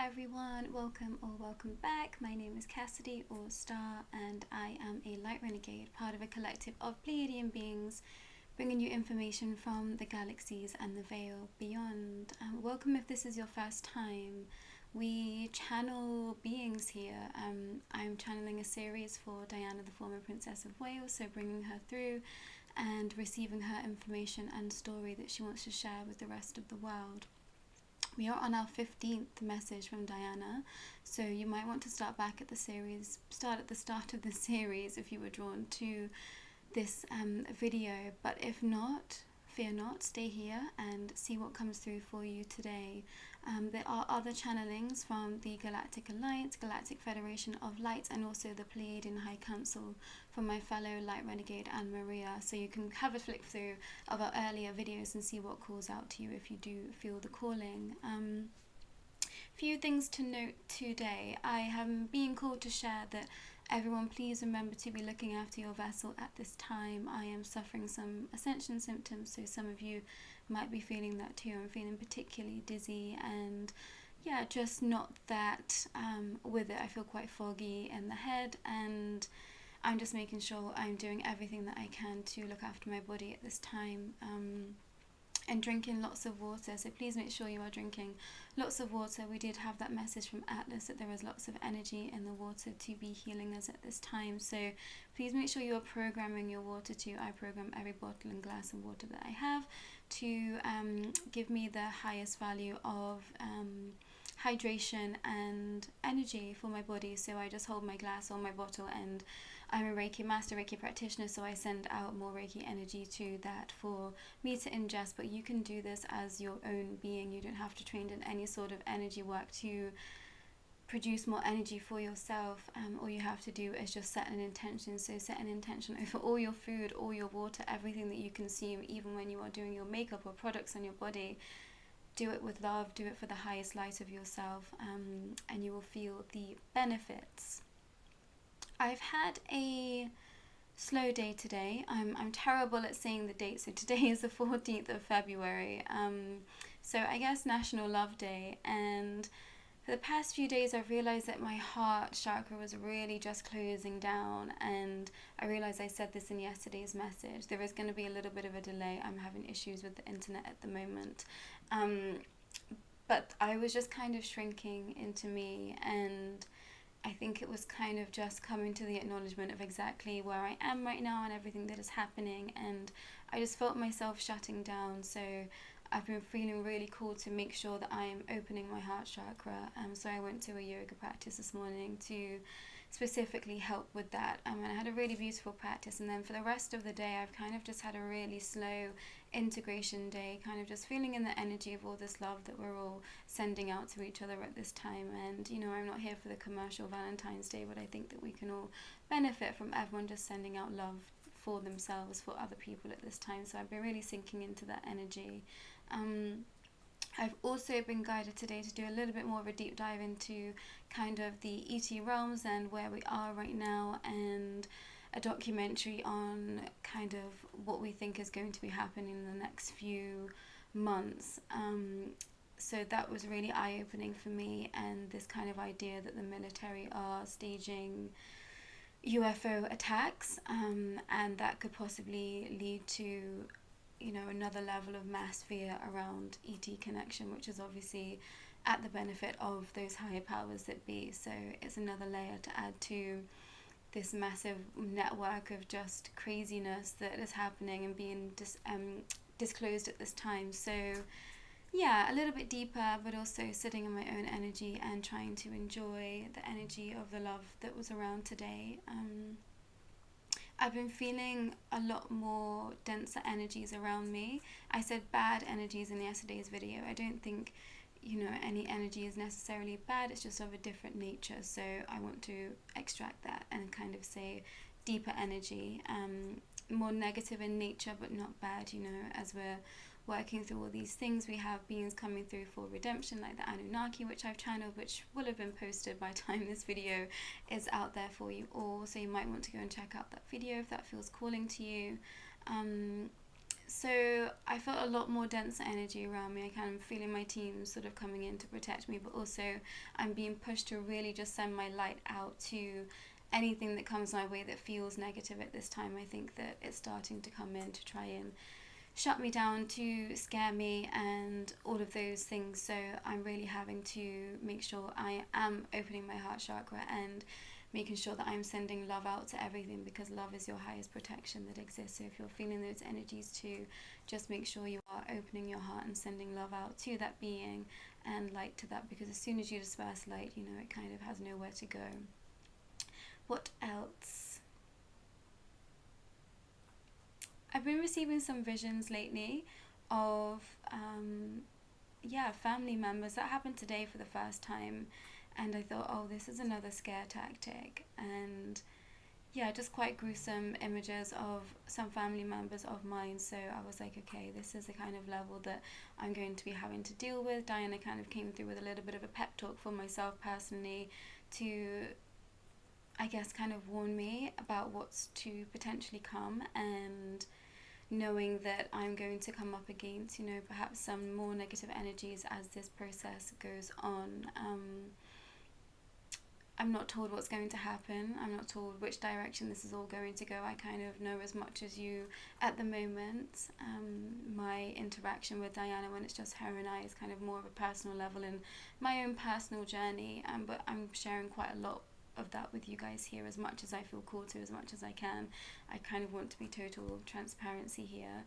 everyone, welcome or welcome back. My name is Cassidy or Starr, and I am a Light Renegade, part of a collective of Pleiadian beings, bringing you information from the galaxies and the veil beyond. Welcome if this is your first time. We channel beings here. I'm channeling a series for Diana, the former Princess of Wales, so bringing her through and receiving her information and story that she wants to share with the rest of the world. We are on our 15th message from Diana, so you might want to start back at the series, start at the start of the series if you were drawn to this video, but if not, fear not, stay here and see what comes through for you today. There are other channelings from the Galactic Alliance, Galactic Federation of Light, and also the Pleiadian High Council from my fellow Light Renegade and Maria, so you can have a flick through of our earlier videos and see what calls out to you if you do feel the calling. Few things to note today. I am being called to share that everyone please remember to be looking after your vessel at this time. I am suffering some ascension symptoms, so some of you might be feeling that too. I'm feeling particularly dizzy and yeah, just not that with it. I feel quite foggy in the head, and I'm just making sure I'm doing everything that I can to look after my body at this time. And drinking lots of water, so please make sure you are drinking lots of water. We did have that message from Atlas that there is lots of energy in the water to be healing us at this time, so please make sure you are programming your water to, I program every bottle and glass of water that I have to give me the highest value of hydration and energy for my body. So I just hold my glass or my bottle, and I'm a Reiki master, Reiki practitioner, so I send out more Reiki energy to that for me to ingest. But you can do this as your own being. You don't have to train in any sort of energy work to produce more energy for yourself. All you have to do is just set an intention. So set an intention over all your food, all your water, everything that you consume, even when you are doing your makeup or products on your body. Do it with love, do it for the highest light of yourself, and you will feel the benefits. I've had a slow day today. I'm terrible at saying the date, so today is the 14th of February. So I guess National Love Day, and for the past few days I've realized that my heart chakra was really just closing down, and I realized I said this in yesterday's message. There is going to be a little bit of a delay. I'm having issues with the internet at the moment. But I was just kind of shrinking into me, and I think it was kind of just coming to the acknowledgement of exactly where I am right now and everything that is happening, and I just felt myself shutting down. So I've been feeling really called to make sure that I am opening my heart chakra. So I went to a yoga practice this morning to specifically help with that, and I had a really beautiful practice. And then for the rest of the day I've kind of just had a really slow integration day, kind of just feeling in the energy of all this love that we're all sending out to each other at this time. And you know, I'm not here for the commercial Valentine's Day, but I think that we can all benefit from everyone just sending out love for themselves, for other people at this time. So I've been really sinking into that energy. I've also been guided today to do a little bit more of a deep dive into kind of the ET realms and where we are right now, and a documentary on kind of what we think is going to be happening in the next few months. So that was really eye-opening for me, and this kind of idea that the military are staging UFO attacks, and that could possibly lead to, you know, another level of mass fear around ET connection, which is obviously at the benefit of those higher powers that be. So it's another layer to add to this massive network of just craziness that is happening and being disclosed at this time. So yeah, a little bit deeper, but also sitting in my own energy and trying to enjoy the energy of the love that was around today. I've been feeling a lot more denser energies around me. I said bad energies in yesterday's video. I don't think, you know, any energy is necessarily bad. It's just of a different nature. So I want to extract that and kind of say deeper energy, more negative in nature, but not bad, you know, as we're working through all these things. We have beings coming through for redemption, like the Anunnaki, which I've channeled, which will have been posted by the time this video is out there for you all, so you might want to go and check out that video if that feels calling to you. So I felt a lot more dense energy around me. I kind of feeling my team sort of coming in to protect me, but also I'm being pushed to really just send my light out to anything that comes my way that feels negative at this time. I think that it's starting to come in to try and shut me down, to scare me, and all of those things. So I'm really having to make sure I am opening my heart chakra and making sure that I'm sending love out to everything, because love is your highest protection that exists. So if you're feeling those energies too, just make sure you are opening your heart and sending love out to that being and light to that, because as soon as you disperse light, you know, it kind of has nowhere to go. What else? I've been receiving some visions lately of family members. That happened today for the first time, and I thought, oh, this is another scare tactic. And yeah, just quite gruesome images of some family members of mine. So I was like, okay, this is the kind of level that I'm going to be having to deal with. Diana kind of came through with a little bit of a pep talk for myself personally to, I guess, kind of warn me about what's to potentially come, and knowing that I'm going to come up against, you know, perhaps some more negative energies as this process goes on. I'm not told what's going to happen. I'm not told which direction this is all going to go. I kind of know as much as you at the moment. My interaction with Diana, when it's just her and I, is kind of more of a personal level in my own personal journey. But I'm sharing quite a lot of that with you guys here, as much as I feel called to, as much as I can. I kind of want to be total transparency here.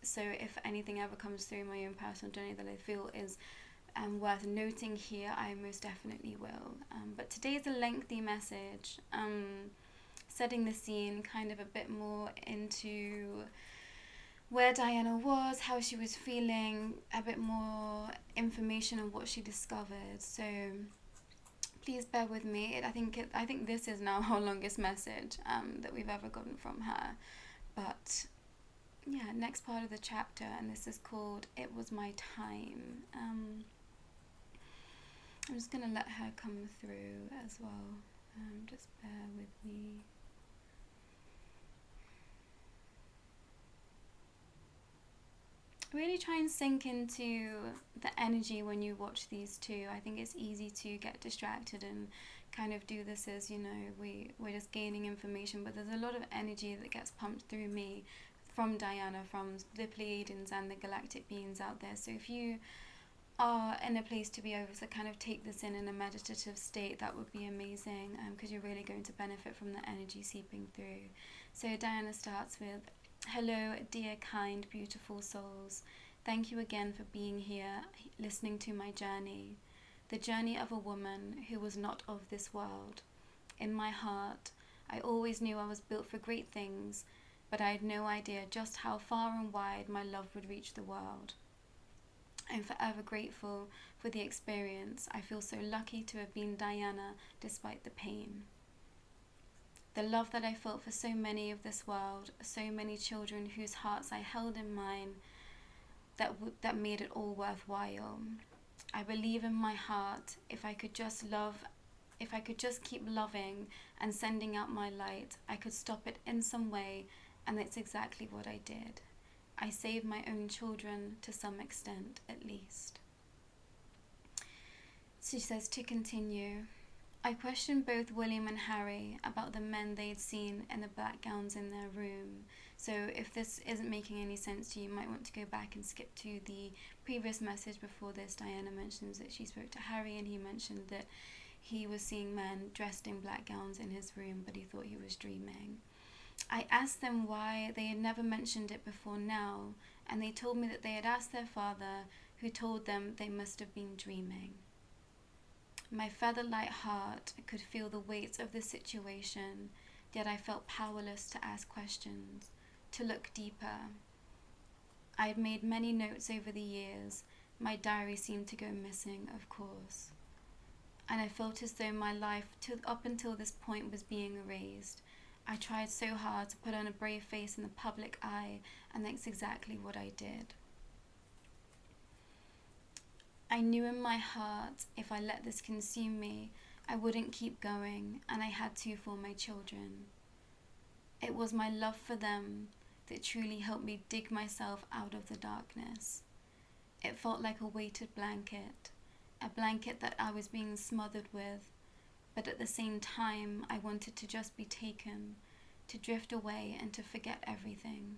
So if anything ever comes through my own personal journey that I feel is worth noting here, I most definitely will. But today is a lengthy message, setting the scene kind of a bit more into where Diana was, how she was feeling, a bit more information on what she discovered. So please bear with me. I think this is now our longest message that we've ever gotten from her. But yeah, next part of the chapter, and this is called "It Was My Time." I'm just going to let her come through as well. Just bear with me. Really try and sink into the energy when you watch these two. I think it's easy to get distracted and kind of do this as, you know, we're just gaining information, but there's a lot of energy that gets pumped through me from Diana, from the Pleiadians and the galactic beings out there. So if you are in a place to be able to kind of take this in a meditative state, that would be amazing, because you're really going to benefit from the energy seeping through. So Diana starts with, "Hello, dear, kind, beautiful souls. Thank you again for being here, listening to my journey. The journey of a woman who was not of this world. In my heart, I always knew I was built for great things, but I had no idea just how far and wide my love would reach the world. I'm forever grateful for the experience. I feel so lucky to have been Diana despite the pain. The love that I felt for so many of this world, so many children whose hearts I held in mine, that made it all worthwhile. I believe in my heart, if I could just keep loving and sending out my light, I could stop it in some way, and that's exactly what I did. I saved my own children to some extent, at least." She says to continue, "I questioned both William and Harry about the men they'd seen in the black gowns in their room." So if this isn't making any sense to you, you might want to go back and skip to the previous message before this. Diana mentions that she spoke to Harry, and he mentioned that he was seeing men dressed in black gowns in his room, but he thought he was dreaming. I asked them why they had never mentioned it before now, and they told me that they had asked their father, who told them they must have been dreaming. My feather-light heart could feel the weight of the situation, yet I felt powerless to ask questions, to look deeper. I had made many notes over the years. My diary seemed to go missing, of course. And I felt as though my life up until this point was being erased. I tried so hard to put on a brave face in the public eye, and that's exactly what I did. I knew in my heart, if I let this consume me, I wouldn't keep going, and I had to for my children. It was my love for them that truly helped me dig myself out of the darkness. It felt like a weighted blanket, a blanket that I was being smothered with, but at the same time I wanted to just be taken, to drift away and to forget everything.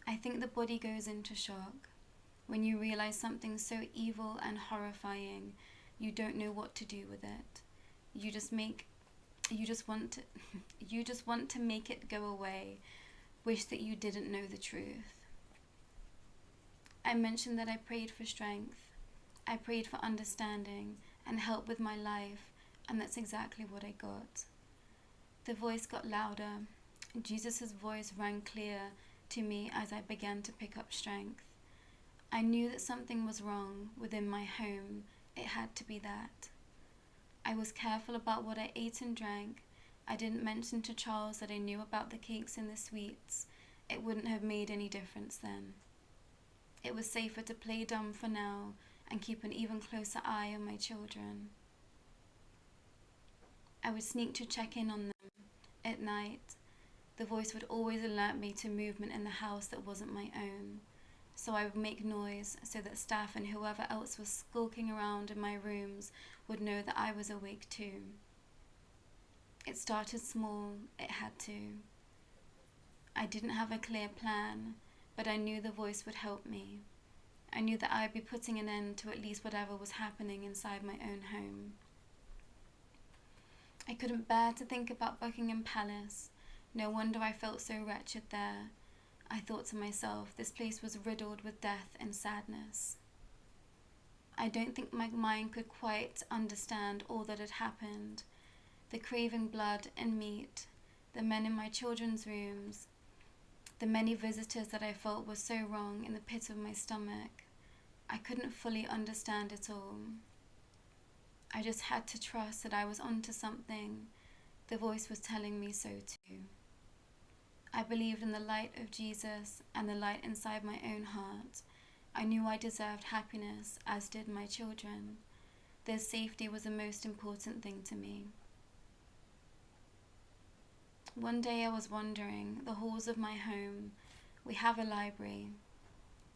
I think the body goes into shock when you realize something so evil and horrifying, you don't know what to do with it. You just want to make it go away, wish that you didn't know the truth. I mentioned that I prayed for strength. I prayed for understanding and help with my life, and that's exactly what I got. The voice got louder. Jesus' voice rang clear to me as I began to pick up strength. I knew that something was wrong within my home. It had to be that. I was careful about what I ate and drank. I didn't mention to Charles that I knew about the cakes and the sweets. It wouldn't have made any difference then. It was safer to play dumb for now and keep an even closer eye on my children. I would sneak to check in on them at night. The voice would always alert me to movement in the house that wasn't my own. So I would make noise so that staff and whoever else was skulking around in my rooms would know that I was awake too. It started small, it had to. I didn't have a clear plan, but I knew the voice would help me. I knew that I would be putting an end to at least whatever was happening inside my own home. I couldn't bear to think about Buckingham Palace. No wonder I felt so wretched there. I thought to myself, this place was riddled with death and sadness. I don't think my mind could quite understand all that had happened. The craving blood and meat, the men in my children's rooms, the many visitors that I felt were so wrong in the pit of my stomach. I couldn't fully understand it all. I just had to trust that I was onto something. The voice was telling me so too. I believed in the light of Jesus and the light inside my own heart. I knew I deserved happiness, as did my children. Their safety was the most important thing to me. One day I was wandering the halls of my home. We have a library.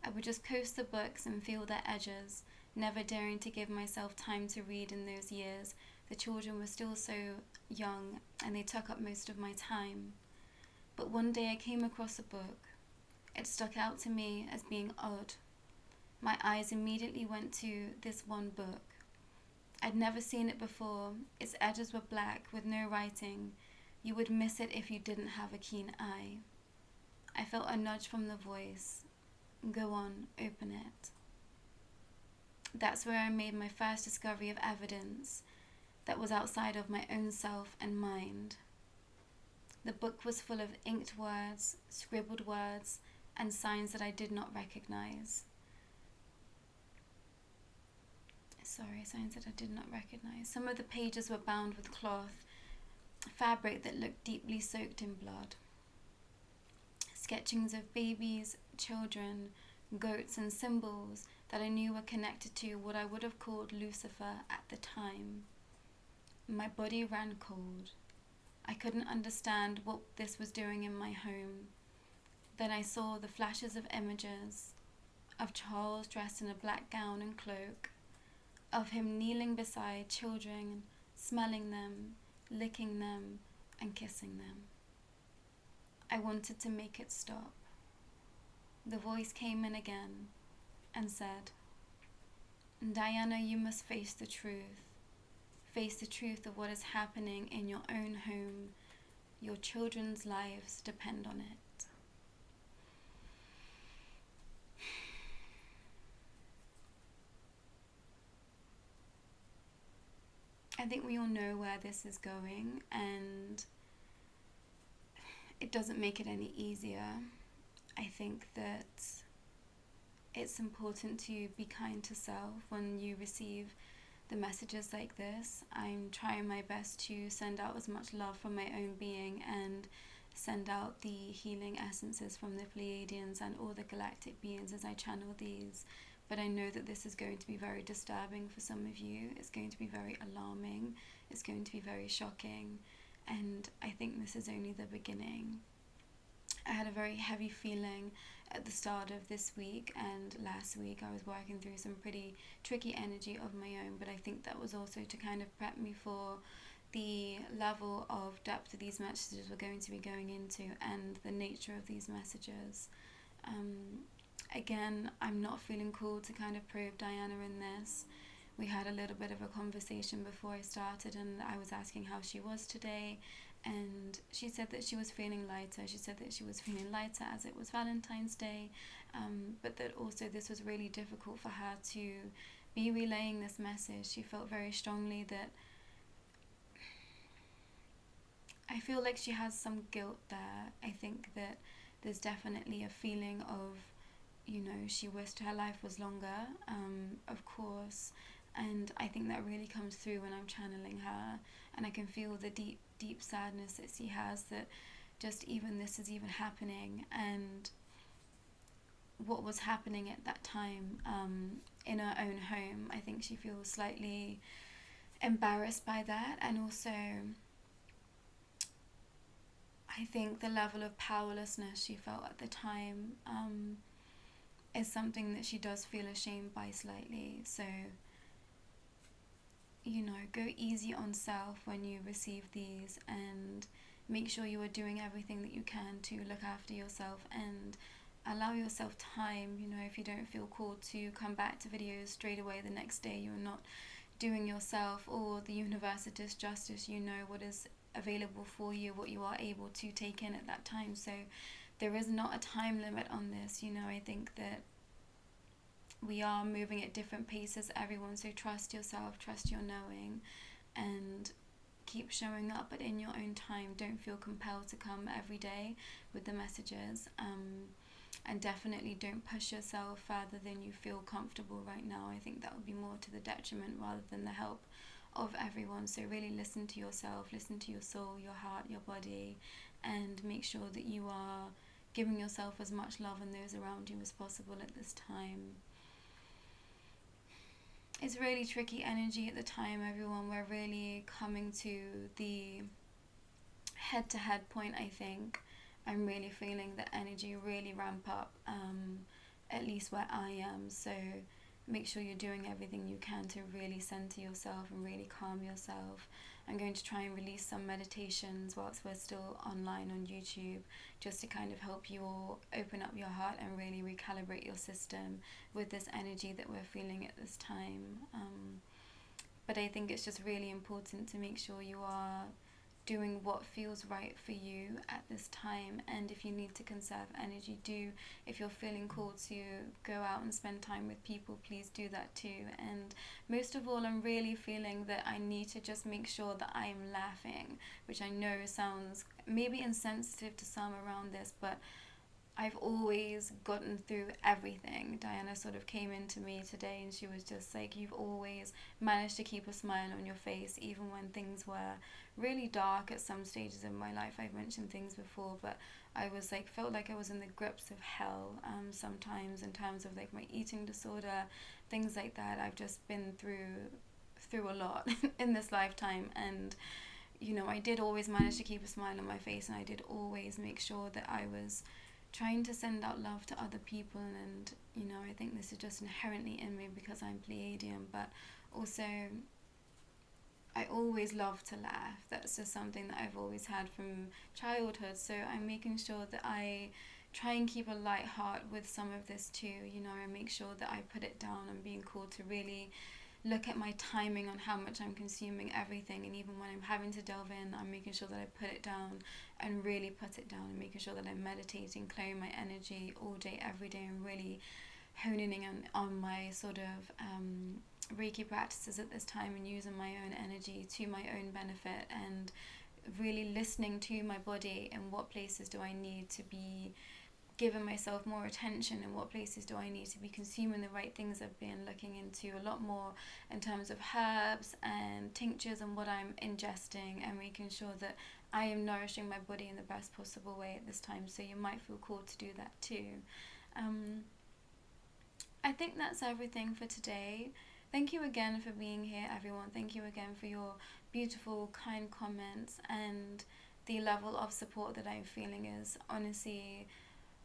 I would just coast the books and feel their edges, never daring to give myself time to read in those years. The children were still so young and they took up most of my time. But one day I came across a book. It stuck out to me as being odd. My eyes immediately went to this one book. I'd never seen it before. Its edges were black with no writing. You would miss it if you didn't have a keen eye. I felt a nudge from the voice. Go on, open it. That's where I made my first discovery of evidence that was outside of my own self and mind. The book was full of inked words, scribbled words, and signs that I did not recognize. Signs that I did not recognize. Some of the pages were bound with cloth, fabric that looked deeply soaked in blood. Sketchings of babies, children, goats, and symbols that I knew were connected to what I would have called Lucifer at the time. My body ran cold. I couldn't understand what this was doing in my home. Then I saw the flashes of images of Charles dressed in a black gown and cloak, of him kneeling beside children, smelling them, licking them, and kissing them. I wanted to make it stop. The voice came in again and said, Diana, you must face the truth. Face the truth of what is happening in your own home. Your children's lives depend on it. I think we all know where this is going, and it doesn't make it any easier. I think that it's important to be kind to self when you receive the messages like this. I'm trying my best to send out as much love from my own being and send out the healing essences from the Pleiadians and all the galactic beings as I channel these. But I know that this is going to be very disturbing for some of you. It's going to be very alarming. It's going to be very shocking. And I think this is only the beginning. I had a very heavy feeling at the start of this week, and last week I was working through some pretty tricky energy of my own, but I think that was also to kind of prep me for the level of depth that these messages were going to be going into and the nature of these messages. Again, I'm not feeling called to kind of probe Diana in this. We had a little bit of a conversation before I started, and I was asking how she was today, and she said that she was feeling lighter. She said that she was feeling lighter as it was Valentine's Day, but that also this was really difficult for her to be relaying this message. She felt very strongly that I feel like she has some guilt there. I think that there's definitely a feeling of, you know, she wished her life was longer, of course, and I think that really comes through when I'm channeling her, and I can feel the deep sadness that she has, that just even this is even happening, and what was happening at that time in her own home. I think she feels slightly embarrassed by that, and also I think the level of powerlessness she felt at the time is something that she does feel ashamed by slightly. So, you know, go easy on self when you receive these, and make sure you are doing everything that you can to look after yourself and allow yourself time. You know, if you don't feel called to come back to videos straight away the next day, you're not doing yourself or the universe justice. You know what is available for you, what you are able to take in at that time. So there is not a time limit on this. You know, I think that we are moving at different paces, everyone, so trust yourself, trust your knowing, and keep showing up, but in your own time. Don't feel compelled to come every day with the messages, and definitely don't push yourself further than you feel comfortable right now. I think that would be more to the detriment rather than the help of everyone. So really listen to yourself, listen to your soul, your heart, your body, and make sure that you are giving yourself as much love and those around you as possible at this time. It's really tricky energy at the time, everyone. We're really coming to the head-to-head point, I think. I'm really feeling the energy really ramp up, at least where I am. So make sure you're doing everything you can to really center yourself and really calm yourself. I'm going to try and release some meditations whilst we're still online on YouTube, just to kind of help you all open up your heart and really recalibrate your system with this energy that we're feeling at this time. But I think it's just really important to make sure you are doing what feels right for you at this time, and if you need to conserve energy, do. If you're feeling called to go out and spend time with people, please do that too. And most of all, I'm really feeling that I need to just make sure that I am laughing, which I know sounds maybe insensitive to some around this, but I've always gotten through everything. Diana sort of came into me today and she was just like, you've always managed to keep a smile on your face, even when things were really dark at some stages in my life. I've mentioned things before, but I was like, felt like I was in the grips of hell sometimes, in terms of like my eating disorder, things like that. I've just been through a lot in this lifetime, and you know, I did always manage to keep a smile on my face, and I did always make sure that I was trying to send out love to other people. And you know, I think this is just inherently in me because I'm Pleiadian, but also I always love to laugh. That's just something that I've always had from childhood, so I'm making sure that I try and keep a light heart with some of this too. You know, I make sure that I put it down. I'm being called to really look at my timing on how much I'm consuming everything, and even when I'm having to delve in, I'm making sure that I put it down and really put it down, and making sure that I'm meditating, clearing my energy all day, every day, and really honing in on my sort of Reiki practices at this time, and using my own energy to my own benefit, and really listening to my body and what places do I need to be giving myself more attention, and what places do I need to be consuming the right things. I've been looking into a lot more in terms of herbs and tinctures and what I'm ingesting, and making sure that I am nourishing my body in the best possible way at this time. So you might feel called to do that too. I think that's everything for today. Thank you again for being here, everyone. Thank you again for your beautiful, kind comments, and the level of support that I'm feeling is honestly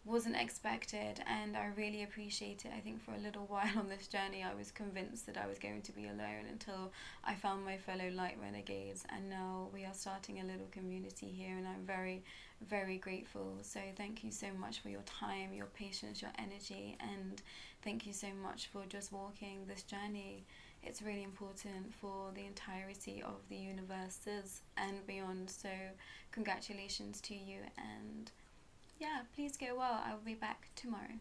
wasn't expected, and I really appreciate it. I think for a little while on this journey I was convinced that I was going to be alone until I found my fellow Light Renegades, and now we are starting a little community here, and I'm very, very grateful. So thank you so much for your time, your patience, your energy, and thank you so much for just walking this journey. It's really important for the entirety of the universes and beyond. So congratulations to you, and yeah, please go well. I will be back tomorrow.